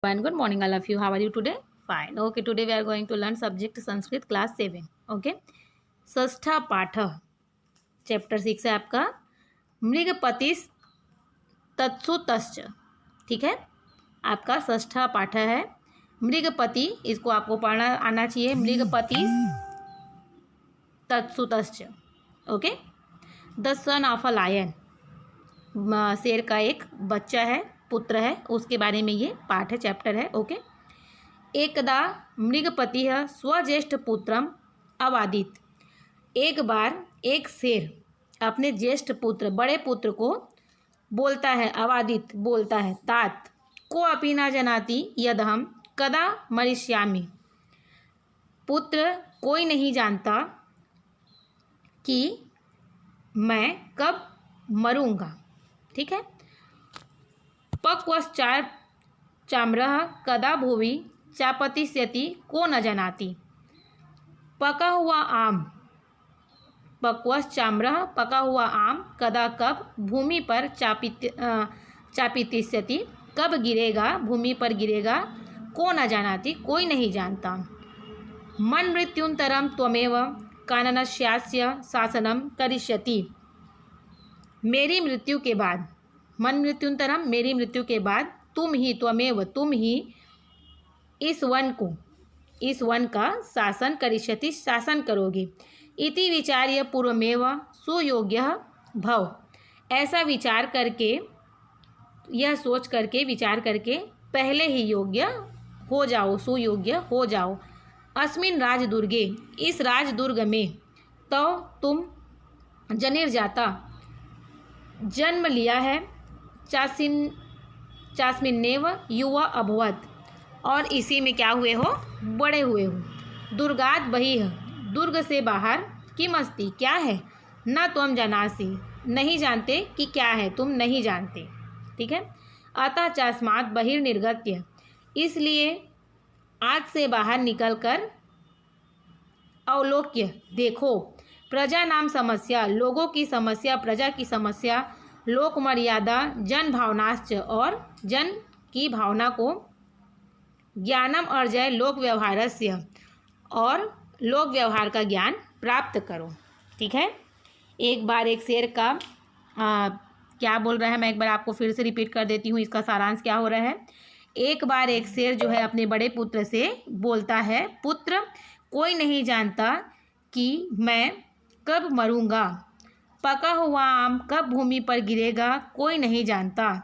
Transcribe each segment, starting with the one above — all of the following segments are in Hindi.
And good morning, all of you. How are you today? Fine. Okay, today we are going to learn subject Sanskrit class 7. Okay. षष्ठा पाठ चैप्टर 6 है आपका मृगपतिस तत्सुतश्च। ठीक है, आपका षष्ठा पाठ है मृगपति। इसको आपको पढ़ना आना चाहिए। मृगपतिस तत्सुतश्च। Okay. The son of a lion, शेर का एक बच्चा है, पुत्र है, उसके बारे में ये पाठ है, चैप्टर है। ओके। एकदा मृगपति स्वज्येष्ठ पुत्रम अवादित। एक बार एक शेर अपने ज्येष्ठ पुत्र, बड़े पुत्र को बोलता है, अवादित बोलता है, तात को अपि न जनाति यदहम कदा मरिष्यामि। पुत्र कोई नहीं जानता कि मैं कब मरूंगा। ठीक है। पक्वश्चार चाम्रः कदा भुवि चापतिष्यति को न जानाति। पका हुआ आम, पक्वश्चाम्रः पका हुआ आम कदा कब भूमि पर चापितिष्यति कब गिरेगा, भूमि पर गिरेगा, को न जानाति कोई नहीं जानता। मन मृत्युंतरम त्वमेव काननस्यास्य शासनम करिष्यति। मेरी मृत्यु के बाद, मन मृत्युंतरम मेरी मृत्यु के बाद, तुम ही, त्वमेव तुम ही इस वन का शासन करिष्यति शासन करोगे। इति विचार्य पूर्वमेव सुयोग्य भव। ऐसा विचार करके, यह सोच करके, विचार करके पहले ही योग्य हो जाओ, सुयोग्य हो जाओ। अस्मिन् राजदुर्गे, इस राजदुर्ग में, तो तुम जनिर्जाता जन्म लिया है, चास्मिन्नेव युवा अभवत, और इसी में क्या हुए हो, बड़े हुए हो। दुर्गात बहिः, दुर्ग से बाहर, किमस्ति क्या है, न त्वम जानासि नहीं जानते कि क्या है, तुम नहीं जानते। ठीक है। अतः चास्मात् बहिर्निर्गत्य, इसलिए आज से बाहर निकलकर, अवलोक्य देखो, प्रजा नाम समस्या, लोगों की समस्या, प्रजा की समस्या, लोक मर्यादा, जन भावनाश्च, और जन की भावना को, ज्ञानम अर्जय लोक व्यवहारस्य, और लोक व्यवहार का ज्ञान प्राप्त करो। ठीक है। एक बार एक शेर का क्या बोल रहा है, मैं एक बार आपको फिर से रिपीट कर देती हूँ। इसका सारांश क्या हो रहा है। एक बार एक शेर जो है अपने बड़े पुत्र से बोलता है, पुत्र कोई नहीं जानता कि मैं कब मरूंगा। पका हुआ आम कब भूमि पर गिरेगा, कोई नहीं जानता।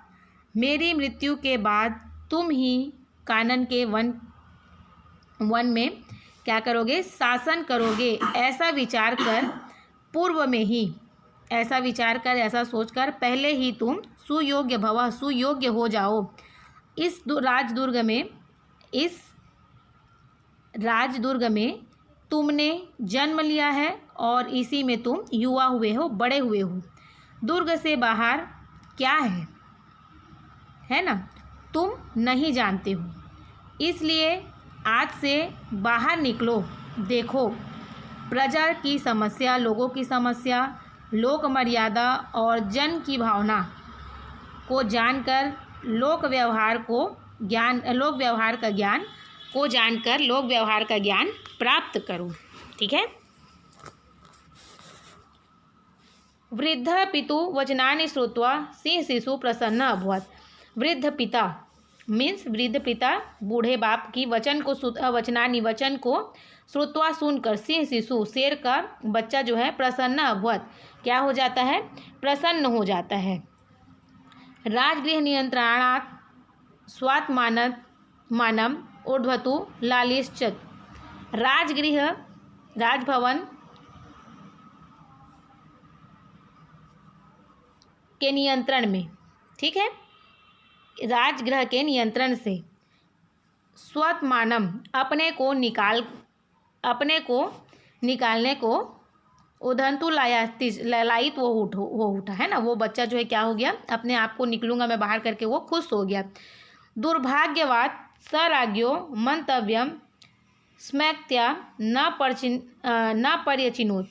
मेरी मृत्यु के बाद तुम ही कानन के वन में क्या करोगे, शासन करोगे। ऐसा विचार कर पूर्व में ही, ऐसा विचार कर, ऐसा सोचकर पहले ही तुम सुयोग्य भव, सुयोग्य हो जाओ। इस राजदुर्ग में तुमने जन्म लिया है, और इसी में तुम युवा हुए हो, बड़े हुए हो। दुर्ग से बाहर क्या है ना, तुम नहीं जानते हो। इसलिए आज से बाहर निकलो, देखो प्रजा की समस्या, लोगों की समस्या, लोक मर्यादा और जन की भावना को जानकर, लोक व्यवहार का ज्ञान प्राप्त करो। ठीक है। वृद्ध पितु वचनानि श्रुत्वा सिंह शिशु प्रसन्न अभवत्। वृद्ध पिता मीन्स वृद्ध पिता, बूढ़े बाप की वचन को श्रुत्वा सुनकर, सिंह शिशु शेर का बच्चा जो है, प्रसन्न अभवत् क्या हो जाता है, प्रसन्न हो जाता है। राजगृह नियंत्रणात् स्वात्मानम ऊर्ध्वतु लालिश्चत। राजगृह, राजभवन के नियंत्रण में, ठीक है, राजगृह के नियंत्रण से, स्वात्मानम अपने को निकालने को, उधंतु लालायित वो उठा है ना, वो बच्चा जो है क्या हो गया, अपने आप को निकलूंगा मैं बाहर करके वो खुश हो गया। दुर्भाग्यवात सराज्ञो मंतव्यम स्मैक्त्या न पर्यचिनोत।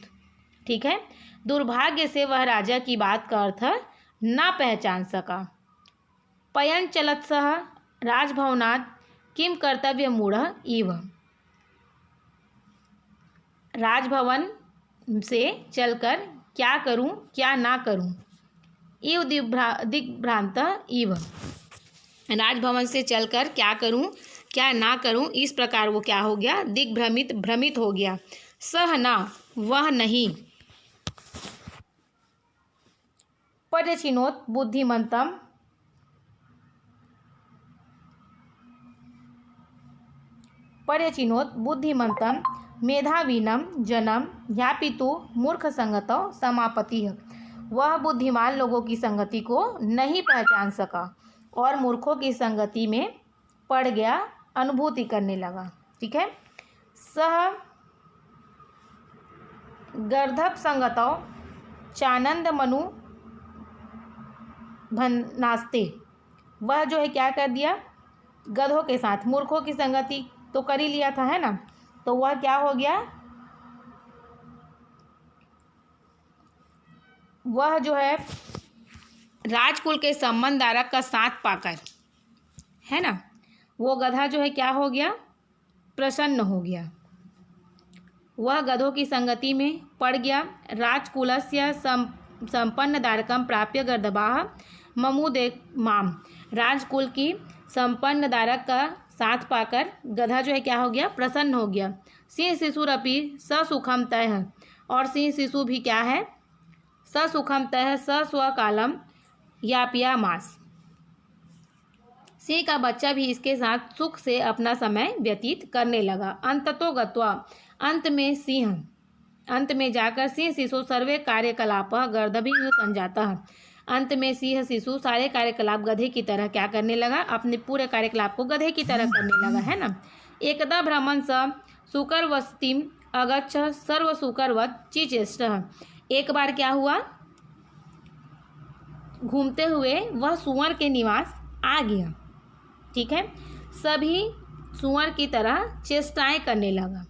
ठीक है। दुर्भाग्य से वह राजा की बात का अर्थ न पहचान सका। पयन चलत्सह राजभवनात् किम कर्तव्य मूढ़ इव। राजभवन से चलकर क्या करूं क्या ना करूं। इव दिग्भ्रांत इव। राजभवन से चलकर क्या करूं क्या ना करूं, इस प्रकार वो क्या हो गया, भ्रमित हो गया। सह ना, वह नहीं। पर्यचिनोत बुद्धिमंतम। पर्यचिनोत बुद्धिमंतम मेधावीनम जनम ह्यापितु मूर्ख संगतौ समापतिः। वह बुद्धिमान लोगों की संगति को नहीं पहचान सका और मूर्खों की संगति में पड़ गया, अनुभूति करने लगा। ठीक है। सह गर्धप संगतौ चानंद मनु भन्नास्ते। वह जो है क्या कर दिया, गधों के साथ, मूर्खों की संगति तो कर ही लिया था, है ना, तो वह क्या हो गया, वह जो है राजकुल के संबंधधारक का साथ पाकर, है ना, वो गधा जो है क्या हो गया, प्रसन्न हो गया। वह गधों की संगति में पड़ गया। राजकुलस्य संपन्न दारकम प्राप्य गर्दभाः ममुदे माम। राजकुल की संपन्न दारक का साथ पाकर गधा जो है क्या हो गया, प्रसन्न हो गया। सिंह शिशुरपि ससुखम तयः। और सिंह शिशु भी क्या है, ससुखम तयः सस्वकालम यापयामास। सिंह का बच्चा भी इसके साथ सुख से अपना समय व्यतीत करने लगा। अंततो गत्वा, अंत में जाकर सिंह शिशु सर्वे कार्यकलापः गर्दभिः संजातः। अंत में सिंह शिशु सारे कार्यकलाप गधे की तरह क्या करने लगा, अपने पूरे कार्यकलाप को गधे की तरह करने लगा, है ना। एकदा भ्रमन् स सुकरवस्तिम अगच्छ सर्व सुकरवत् चिचेष्टः। एक बार क्या हुआ, घूमते हुए वह सुअर के निवास आ गया। ठीक है, सभी सुअर की तरह चेष्टाएं करने लगा।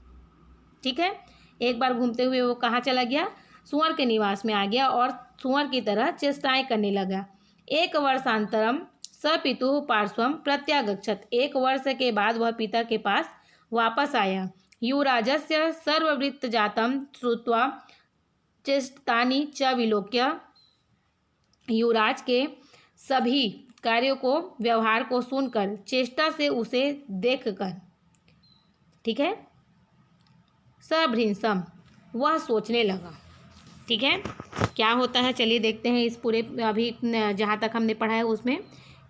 ठीक है, एक बार घूमते हुए वो कहाँ चला गया, सुअर के निवास में आ गया और सुअर की तरह चेष्टाएं करने लगा। एक वर्षांतरम स पितुः पार्श्वम प्रत्यागच्छत। एक वर्ष के बाद वह पिता के पास वापस आया। युवराजस्य सर्ववृत्त जातम श्रुत्वा चेष्टानि च विलोक्य। युवराज के सभी कार्यों को, व्यवहार को सुनकर, चेष्टा से उसे देखकर, ठीक है, सभृंसम, वह सोचने लगा। ठीक है, क्या होता है चलिए देखते हैं इस पूरे, अभी जहाँ तक हमने पढ़ा है उसमें,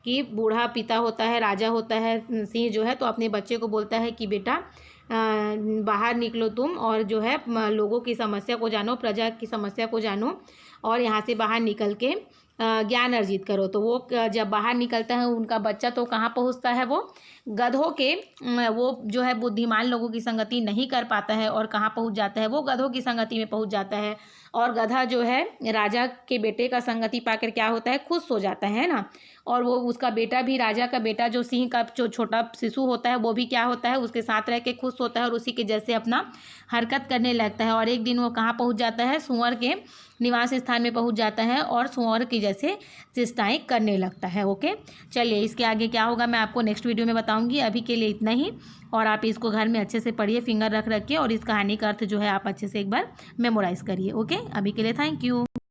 कि बूढ़ा पिता होता है, राजा होता है, सिंह जो है तो अपने बच्चे को बोलता है कि बेटा बाहर निकलो तुम और जो है लोगों की समस्या को जानो, प्रजा की समस्या को जानो और यहाँ से बाहर निकल के ज्ञान अर्जित करो। तो वो जब बाहर निकलता है उनका बच्चा तो कहाँ पहुँचता है, वो गधों के, वो जो है बुद्धिमान लोगों की संगति नहीं कर पाता है और कहाँ पहुँच जाता है, वो गधों की संगति में पहुँच जाता है। और गधा जो है राजा के बेटे का संगति पाकर क्या होता है, खुश हो जाता है ना। और वो उसका बेटा भी, राजा का बेटा जो सिंह का जो छोटा शिशु होता है, वो भी क्या होता है, उसके साथ रह के खुश होता है और उसी के जैसे अपना हरकत करने लगता है। और एक दिन वो कहाँ पहुँच जाता है, सुअर के निवास स्थान में पहुँच जाता है और सुअर की जैसे चेष्टाएं करने लगता है। ओके, चलिए इसके आगे क्या होगा मैं आपको नेक्स्ट वीडियो में बताऊंगी। अभी के लिए इतना ही, और आप इसको घर में अच्छे से पढ़िए, फिंगर रख के, और इस कहानी का अर्थ जो है आप अच्छे से एक बार मेमोराइज करिए। ओके, अभी के लिए थैंक यू।